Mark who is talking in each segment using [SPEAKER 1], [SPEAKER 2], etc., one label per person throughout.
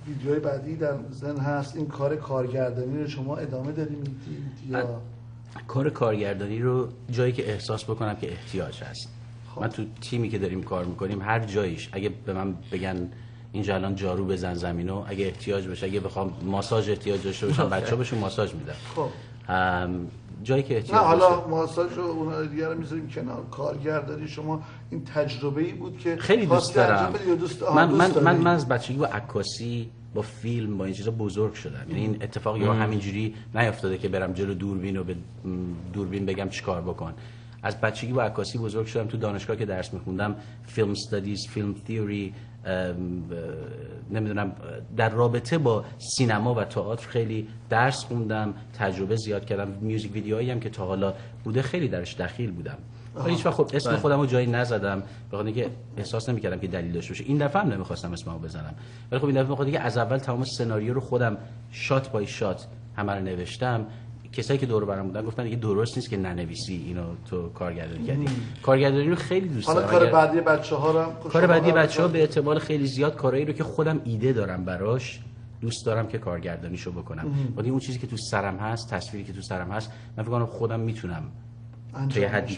[SPEAKER 1] ویدیوهای بعدی در ذهن هست؟ این کار کارگردانی رو شما ادامه داری میدید یا
[SPEAKER 2] کار کارگردانی رو جایی که احساس بکنم که احتیاج هست؟ من تو تیمی که داریم کار میکنیم هر جاییش اگه به من بگن اینجا الان جارو بزن زمینو، اگه احتیاج بشه، اگه بخوام ماساژ احتیاج داشته باشم بچه‌ها بهشون ماساژ میدم.
[SPEAKER 1] خب
[SPEAKER 2] جایی که احتیاج
[SPEAKER 1] نه حالا ماساژ رو اونها دیگه رو میذاریم کنار. کارگردانی شما این تجربه‌ای بود که
[SPEAKER 2] خیلی دوست دارم. من از بچگی با عکاسی، با فیلم، با این چیزا بزرگ شدم. یعنی این اتفاق یا همینجوری نیافتاده که برم جلو دوربین و به دوربین بگم چیکار بکن. از بچگی با عکاسی بزرگ شدم. تو دانشگاه که درس می‌خوندم فیلم استادیز، فیلم تئوری، نمیدونم در رابطه با سینما و تئاتر خیلی درس خوندم، تجربه زیاد کردم. میوزیک ویدیوهایی هم که تا حالا بوده خیلی درش دخیل بودم. ولی هیچ وقت خب اسم خودم رو جایی نزدم، بخاطر اینکه احساس نمی‌کردم که دلیل داشته باشه. این دفعه هم نمی‌خواستم اسممو بزنم، ولی خب این دفعه بخاطر اینکه از اول تمام سناریو رو خودم شات بای شات همه رو نوشتم. کسایی که دور و برم بودن گفتن دیگه درست نیست که ننویسی، اینو تو کارگردانی کردی. کارگردانی رو خیلی دوست دارم.
[SPEAKER 1] حالا کار بعدی بچه‌ها رو
[SPEAKER 2] کار بعدی بچه‌ها به احتمال خیلی زیاد کارایی رو که خودم ایده دارم براش دوست دارم که کارگردانیشو بکنم. ولی اون چیزی که تو سرم هست، تصویری که تو سرم هست، من فکر کنم خودم میتونم تا یه حدی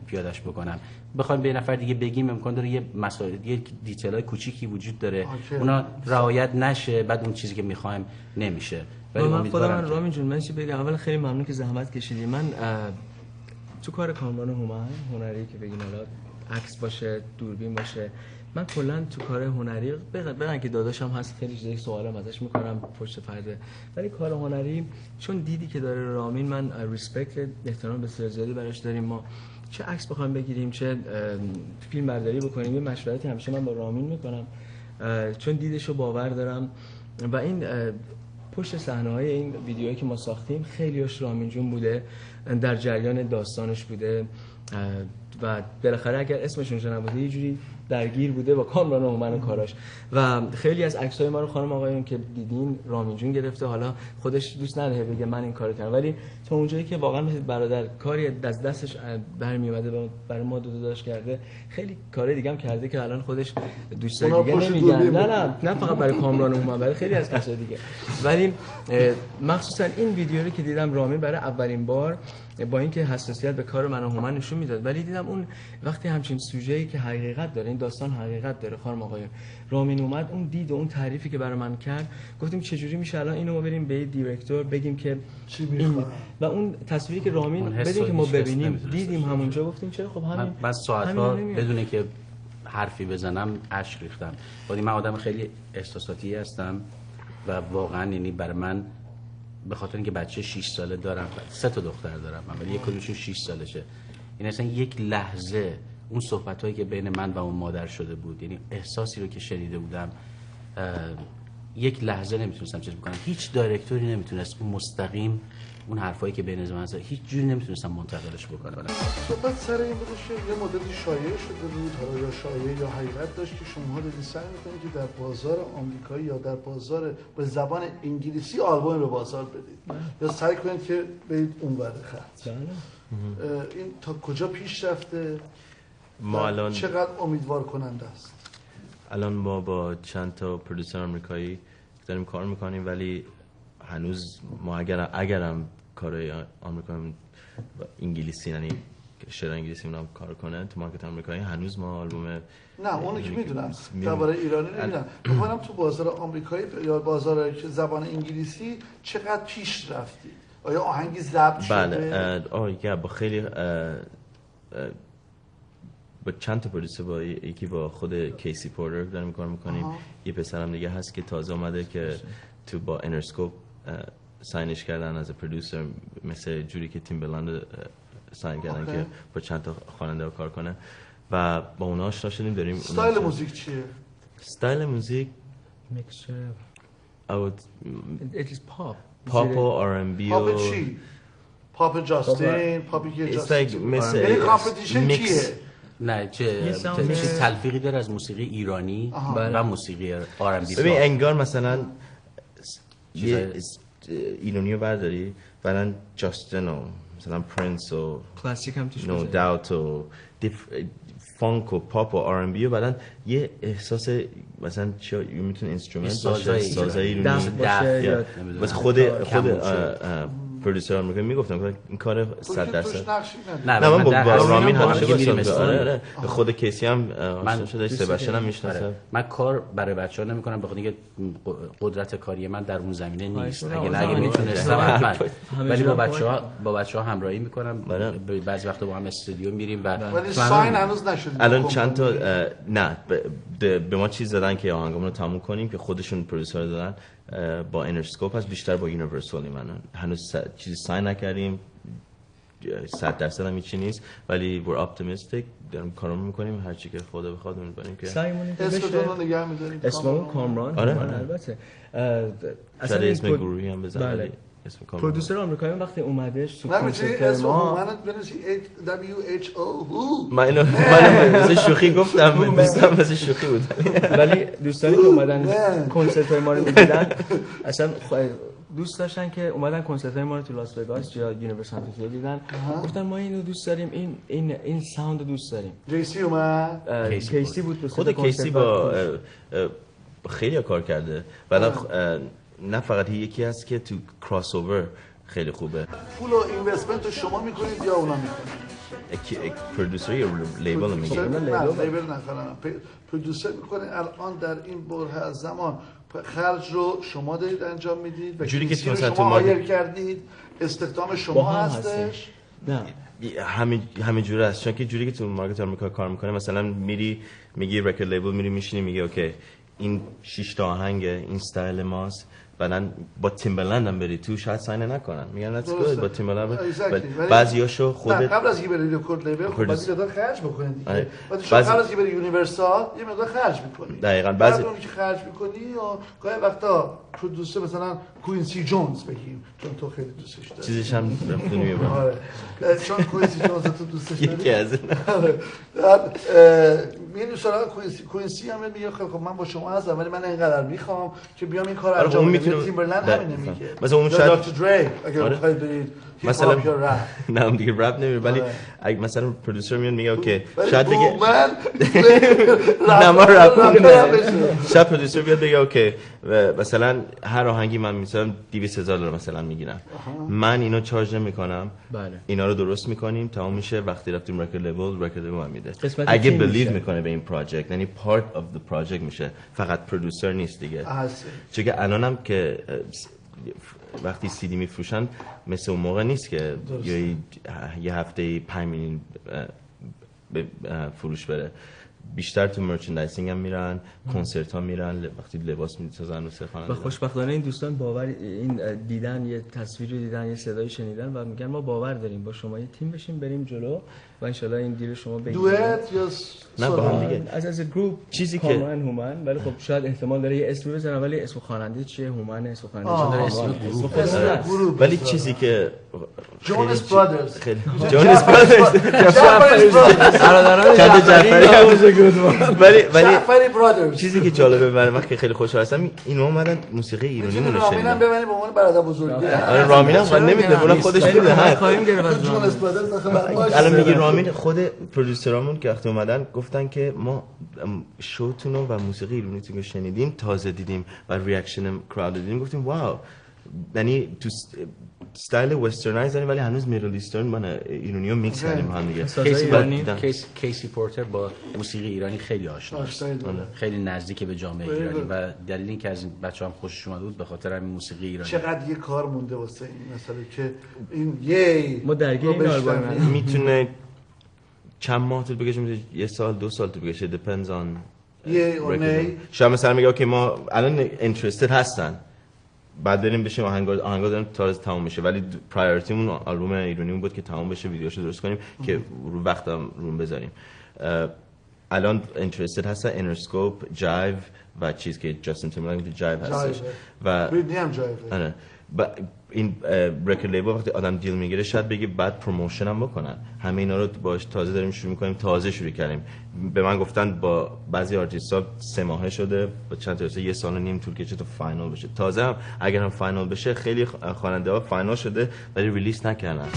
[SPEAKER 2] پیادهش بکنم. بخوایم به نفر دیگه بگیم امکان داره یه مسائل، یه دیتیل‌های کوچیکی وجود داره اونا رعایت نشه، بعد اون چیزی که می‌خوایم نمیشه.
[SPEAKER 3] ولی من خودم رامین جون من چی بگم، اول خیلی ممنون که زحمت کشیدی. من تو کار کامران هنری که بگیم حالا عکس باشه، دوربین باشه، من کلا تو کار هنری بگن که داداشم هست خیلی چیزای سوالم ازش میکنم پشت پرده، ولی کار هنری چون دیدی که داره رامین، من ریسپکت، احترام بسیار زیادی براش داریم. ما چه عکس بخوایم بگیریم، چه فیلم برداری بکنیم، یه مشورتی همیشه من با رامین میکنم چون دیدشو باور دارم. و این پشت صحنه‌های این ویدیوهایی که ما ساختیم خیلیش رامین جون بوده، در جریان داستانش بوده و بالاخره اگر اسمشون نبوده یه جوری درگیر بوده با کامران هومن و کاراش. و خیلی از عکسای ما رو خانم آقایون که دیدین رامین جون گرفته. حالا خودش دوست نداره بگه من این کارو کردم، ولی تا اونجایی که واقعا مثل برادر کاری از دستش برمی اومده برای ما داداش کرده، خیلی کار دیگه هم کرده که الان خودش دوستای دیگه نمیگن. نه فقط برای کامران هومن، برای خیلی از کسای دیگه. ولی مخصوصا این ویدیو رو که دیدم رامین برای اولین بار با اینکه حساسیت به کار من و هومن نشون میداد، ولی دیدم اون وقتی همچین سوژه‌ای که حقیقت داره، این داستان حقیقت داره، خانم آقایون، رامین اومد اون دید و اون تعریفی که برای من کرد، گفتیم چجوری میشه الان اینو ما بریم به دیرکتور بگیم که
[SPEAKER 1] چی میخواد،
[SPEAKER 3] و اون تصویری که رامین بدون که ما ببینیم دیدیم همونجا، گفتیم چرا خب همین.
[SPEAKER 2] من ساعت‌ها بدون که حرفی بزنم اشک ریختم. ولی من آدم خیلی احساساتی هستم و واقعا یعنی برای من به خاطر اینکه بچه 6 ساله دارم، 3 تا دختر دارم ولی یک کدومشون 6 سالشه، این اصلا یک لحظه اون صحبتایی که بین من و اون مادر شده بود، یعنی احساسی رو که شنیده بودم، یک لحظه نمیتونستم چیز بکنم. هیچ دایرکتوری نمیتونست مستقیم اون حرفایی که بین من زد هیچ جوری نمیتونستم منتقلش بکنم.
[SPEAKER 1] صحبت سر این بودش یه مدتی شایعه شده بود، حالا یا شایعه یا حقیقت داشت که شما دارید سعی می‌کنید که در بازار آمریکایی یا در بازار به زبان انگلیسی آلبوم به بازار بدید یا سعی کنید که برید اونور خط. این تا کجا پیش رفته؟
[SPEAKER 4] ما الان
[SPEAKER 1] چقدر امیدوار کننده است؟
[SPEAKER 4] الان ما با چند تا پرودوسر آمریکایی داریم کار میکنیم، ولی هنوز ما اگرم کارهای آمریکایی انگلیسی، یعنی شعر انگلیسی اونم کار کنن تو مارکت آمریکایی، هنوز ما آلبوم
[SPEAKER 1] نه اونو که میدونم درباره ایرانی نمیدونم، میگم تو بازار آمریکایی یا بازار زبان انگلیسی چقدر پیش رفتی؟ آیا آهنگی ضبط شده؟
[SPEAKER 4] بله با خیلی با چند تا پرودوسر، با یکی با خود کیسی پورتر داریم کار میکنیم، یه پسرم دیگه هست که تازه اومده که تو با انرسکوپ ساینش کردن از پرودوسر، مثل جوری که تیم بلند ساین کردن که با چند تا خواننده کار کنه و با اونا آشنا شدیم. داریم
[SPEAKER 1] استایل موزیک چیه؟
[SPEAKER 4] استایل موزیک
[SPEAKER 3] میکسچر
[SPEAKER 4] it's pop و R&B و
[SPEAKER 1] پاپ چی؟ پاپ جاستین، پاپی که جاستین
[SPEAKER 4] مثل
[SPEAKER 1] کامپتیشن کیه؟
[SPEAKER 2] نه چه تلفیقی داره از موسیقی ایرانی و موسیقی R&B.
[SPEAKER 4] ببین انگار مثلا ایرانیو برداری بعدن جاستین و مثلا پرنس و
[SPEAKER 3] کلاسیک هم توش
[SPEAKER 4] نو داوت و فانک و پاپ و آر ام بی و بعدن یه احساس مثلا چی میتونه اینسترومنت باشه، سازایی
[SPEAKER 3] دست باشه یا
[SPEAKER 4] مثلا خود پرودوسر آمریکایی میگفتم این کار 100%. نه من با رامین همیشه باشه. خود کیسی هم آشنا شده، سباشن هم میشناسم.
[SPEAKER 2] من کار برای بچه‌ها نمی‌کنم به خاطر اینکه قدرت کاری من در اون زمینه نیست. اگه میتونستم حتما، ولی با بچه‌ها همراهی می‌کنم. بعضی وقتا با هم استودیو میریم و
[SPEAKER 1] ولی ساین هنوز نشد.
[SPEAKER 4] الان چند تا نه به ما چیز دادن که آهنگمون رو تموم کنیم که خودشون پرودوسر دادن با انرسکوپ هست، بیشتر با یونیورسالی. من هنوز چیزی ساین نکردیم، 100% هم هیچی نیست، ولی we're optimistic، داریم کارو میکنیم، هر چی که خدا بخواد میکنیم که
[SPEAKER 1] اسمتون رو نگه می‌داریم.
[SPEAKER 3] اسممون کامران.
[SPEAKER 4] آره
[SPEAKER 3] البته
[SPEAKER 4] اصلا اسم گروهی هم بزن.
[SPEAKER 3] بله. پرودوسر آمریکایی وقتی اومدش تو
[SPEAKER 1] کنسرت ما منو بنویسی WHO
[SPEAKER 4] من مثل شوخی گفتم، دوستم مثل شوخی بود،
[SPEAKER 3] ولی دوستانی که اومدن کنسرت های ما رو می‌دیدن اصلا دوست داشتن که اومدن کنسرت های ما رو تو لاس وگاس یا یونیورسال سانتا دیدن، گفتن ما اینو دوست داریم، این ساوند رو دوست داریم.
[SPEAKER 1] جیسی اومد،
[SPEAKER 3] کیسی بود،
[SPEAKER 4] خود کیسی با خیلی کار کرده، ولی نه فقط یکی هست که تو کراس اوور خیلی خوبه.
[SPEAKER 1] پول و اینوستمنت رو شما میکنید یا اونا میکنید؟
[SPEAKER 4] پرودوسر یا لیبل میگه؟
[SPEAKER 1] نه لیبل نکنم، پرودوسر میکنه. الان در این بره از زمان خرج رو شما دارید انجام میدید و
[SPEAKER 4] جوری که
[SPEAKER 1] شما هایر کردید، استخدام شما هستش.
[SPEAKER 3] نه
[SPEAKER 4] همین جوری است، چون که جوری که تو مارکت آمریکا کار میکنه، مثلا میری میگی رکورد لیبل، میری میشینی میگه اوکی این 6 تا آهنگ این استایل ماست، بعدن با تیمبرلند هم بری تو شاید ساین نکنن، میگن let's go با تیمبرلند. بعضیاشو خودت
[SPEAKER 1] قبل از اینکه بری رکورد لیبل خب بعضی مقدار خرج بکنید دیگه. بعد شما قبل از اینکه بری یونیورسال یه مقدار خرج میکنی.
[SPEAKER 4] دقیقاً بعضی
[SPEAKER 1] اون که خرج میکنی و گاهی وقتا پرودوسر مثلا کوینسی جونز بگیم، چون تو خیلی دوستش داری،
[SPEAKER 4] چیزش هم رفته میبره.
[SPEAKER 1] آره چون کوینسی جونز تو دوستش داری.
[SPEAKER 4] یکی از
[SPEAKER 1] میریم سراغ کوینسی هم میگه خب من با شما هستم ولی من اینقدر میخوام که بیام این کارو انجام بدم. تیمبرلند همین نمیگه.
[SPEAKER 4] مثلا اون شاید
[SPEAKER 1] دکتر دری اگه بخواید برید
[SPEAKER 4] مثلا نه دیگه رپ نمیره، ولی اگه مثلا پرودوسر میاد میگه اوکی شاید بگه نه ما رپ نمیره، شاید پرودوسر بیاد بگه اوکی مثلا هر آهنگی من مثلا $200,000 مثلا میگیرم، من اینو چارج نمیکنم، اینا رو درست میکنیم تمام میشه، وقتی رفتیم رکورد لیبل من میده. اگه بلیو میکنه به این پروژه یعنی پارت اف دی پروژه میشه، فقط پرودوسر نیست دیگه. چون که الانم که وقتی سیدی میفروشن مثل اون موقع نیست که یه هفته 5 میلیون فروش بره، بیشتر تو مرچندایزینگ هم میرن، کنسرت ها میرن، وقتی لباس میسازن و خواننده.
[SPEAKER 3] و خوشبختانه این دوستان باور این دیدن، یه تصویری دیدن، یه صدایی شنیدن و میگن ما باور داریم با شما یه تیم بشیم بریم جلو و ان شاءالله این دیل شما بگیره.
[SPEAKER 1] دوئت یا
[SPEAKER 4] نه با هم دیگه
[SPEAKER 3] از گروپ چیزی که هومن، ولی خب شاید احتمال داره یه اسم بزنم، ولی اسم خواننده چیه؟ هومن اسم خواننده
[SPEAKER 2] داره، اسم گروپ.
[SPEAKER 4] ولی چیزی که
[SPEAKER 1] جونز برادرز،
[SPEAKER 4] جونز برادرز برادران جعفری،
[SPEAKER 1] جعفری برادرز.
[SPEAKER 4] چیزی که جالبه برای من که خیلی خوشحال هستم اینا اومدن موسیقی ایرانی مون رو شنیدن.
[SPEAKER 1] رامینم ببینید به عنوان برادر بزرگی.
[SPEAKER 4] آره رامینم نمیدونه، اونم خودش میدونه.
[SPEAKER 3] خواهیم گرفت
[SPEAKER 1] جونز برادرز
[SPEAKER 4] الان میگی رامین، خود پرودوسرامون که وقتی اومدن گفتن که ما شوتون و موسیقی ایرانیتون رو شنیدیم، تازه دیدیم و ریاکشن کراود دیدیم، گفتیم واو، یعنی تو استایل وسترنایز ولی هنوز میدل ایسترن من ایرانیو میکس کردیم هم دیگه.
[SPEAKER 2] کیسی پورتر با موسیقی ایرانی خیلی آشناست، خیلی نزدیک به جامعه ایرانی و دلیل اینکه از این بچه‌ها هم خوشش اومد بود به خاطر همین موسیقی ایرانی.
[SPEAKER 1] چقدر یه کار مونده واسه این مسئله که این
[SPEAKER 3] ما درگیر این آلبوم
[SPEAKER 4] میتونه چند ماه طول بکشه، یه سال 2 سال طول بکشه، depends on شاید مثلا میگه اوکی ما الان interested هستن، بعد بریم بشیم آهنگا داریم تازه تموم میشه، ولی پرایورتیمون آلبوم ایرانیمون بود که تموم بشه، ویدیوشو درست کنیم که رو وقتم روم بذاریم. الان interested هستن انرسکوپ، جایو و چیز که جاستین تیمبرلینگ جایو هستش و
[SPEAKER 1] بریتنی هم جایو.
[SPEAKER 4] آره این رکورد لیبل وقتی آدم دیل میگیره شاید بگه بعد پروموشن هم بکنن، همه اینا رو باش تازه داریم شروع میکنیم، تازه شروع کردیم. به من گفتن با بعضی آرتیست‌ها 3 ماهه شده، با چند تا 1 سال و نیم طول کشید تا فاینال بشه. تازه هم اگر هم فاینال بشه خیلی خواننده‌ها فاینال شده ولی ریلیز نکردن.